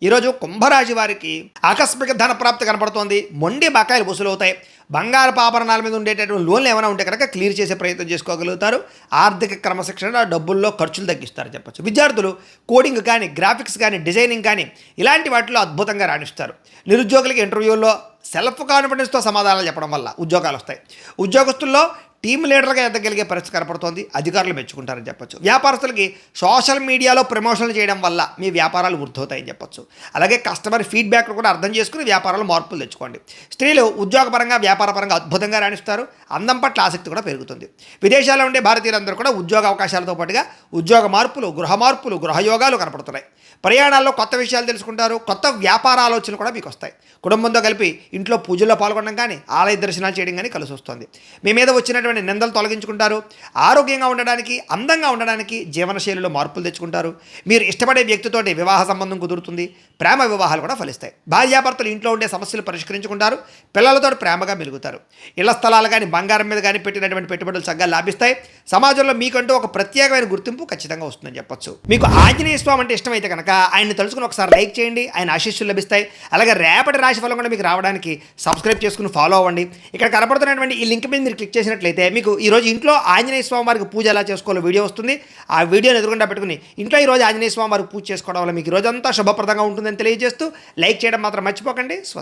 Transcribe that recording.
ఈరోజు కుంభరాశి వారికి ఆకస్మిక ధన ప్రాప్తి కనపడుతోంది. మొండి బకాయిలు వసూలవుతాయి. బంగారపు ఆభరణాల మీద ఉండేటటువంటి లోన్లు ఏమైనా ఉంటే కనుక క్లియర్ చేసే ప్రయత్నం చేసుకోగలుగుతారు. ఆర్థిక క్రమశిక్షణ డబ్బుల్లో ఖర్చులు తగ్గిస్తారు చెప్పచ్చు. విద్యార్థులు కోడింగ్ కానీ, గ్రాఫిక్స్ కానీ, డిజైనింగ్ కానీ ఇలాంటి వాటిలో అద్భుతంగా రాణిస్తారు. నిరుద్యోగులకి ఇంటర్వ్యూల్లో సెల్ఫ్ కాన్ఫిడెన్స్తో సమాధానాలు చెప్పడం వల్ల ఉద్యోగాలు వస్తాయి. ఉద్యోగస్తుల్లో టీమ్ లీడర్గా ఎదగలిగే పరిస్థితి కనపడుతోంది. అధికారులు మెచ్చుకుంటారని చెప్పొచ్చు. వ్యాపారస్తులకి సోషల్ మీడియాలో ప్రమోషన్లు చేయడం వల్ల మీ వ్యాపారాలు వృద్ధవుతాయని చెప్పొచ్చు. అలాగే కస్టమర్ ఫీడ్బ్యాక్ కూడా అర్థం చేసుకుని వ్యాపారాలు మార్పులు తెచ్చుకోండి. స్త్రీలు ఉద్యోగపరంగా, వ్యాపారపరంగా అద్భుతంగా రాణిస్తారు. అందం పట్ల ఆసక్తి కూడా పెరుగుతుంది. విదేశాల్లో ఉండే భారతీయులందరూ కూడా ఉద్యోగ అవకాశాలతో పాటుగా ఉద్యోగ మార్పులు, గృహయోగాలు కనపడుతున్నాయి. ప్రయాణాల్లో కొత్త విషయాలు తెలుసుకుంటారు. కొత్త వ్యాపార ఆలోచనలు కూడా మీకు వస్తాయి. కుటుంబంతో కలిపి ఇంట్లో పూజల్లో పాల్గొనడం కానీ, ఆలయ దర్శనాలు చేయడం కానీ కలిసి వస్తుంది. మీ మీద వచ్చినటువంటి నిందలు తొలగించుకుంటారు. ఆరోగ్యంగా ఉండడానికి, అందంగా ఉండడానికి జీవనశైలిలో మార్పులు తెచ్చుకుంటారు. మీరు ఇష్టపడే వ్యక్తితోటి వివాహ సంబంధం కుదురుతుంది. ప్రేమ వివాహాలు కూడా ఫలిస్తాయి. భార్యాభర్తలు ఇంట్లో ఉండే సమస్యలు పరిష్కరించుకుంటారు. పిల్లలతో ప్రేమగా మెలుగుతారు. ఇళ్ల స్థలాలు కానీ, బంగారం మీద కానీ పెట్టినటువంటి పెట్టుబడులు చక్కగా లాభిస్తాయి. సమాజంలో మీకంటూ ఒక ప్రత్యేకమైన గుర్తింపు ఖచ్చితంగా వస్తుందని చెప్పొచ్చు. మీకు ఆంజనేయ స్వామి అంటే ఇష్టమైతే కనుక ఆయన్ని తలుచుకుని ఒకసారి లైక్ చేయండి. ఆయన ఆశీస్సులు లభిస్తాయి. అలాగే రేపటి రాశి ఫలం కూడా మీకు రావడానికి సబ్స్క్రైబ్ చేసుకుని ఫాలో అవ్వండి. ఇక్కడ కనపడుతున్నటువంటి ఈ లింక్ మీద మీరు క్లిక్ చేసినట్లయితే మీకు ఈరోజు ఇంట్లో ఆంజనేయ స్వామి వారికి పూజ ఎలా చేసుకోవాలో వీడియో వస్తుంది. ఆ వీడియోని ఎదురుగుండా పెట్టుకుని ఇంట్లో ఈరోజు ఆంజనేయ స్వామి వారికి పూజ చేసుకోవడం వల్ల మీకు ఈరోజంతా శుభప్రదంగా ఉంటుందని తెలియజేస్తూ లైక్ చేయడం మాత్రం మర్చిపోకండి.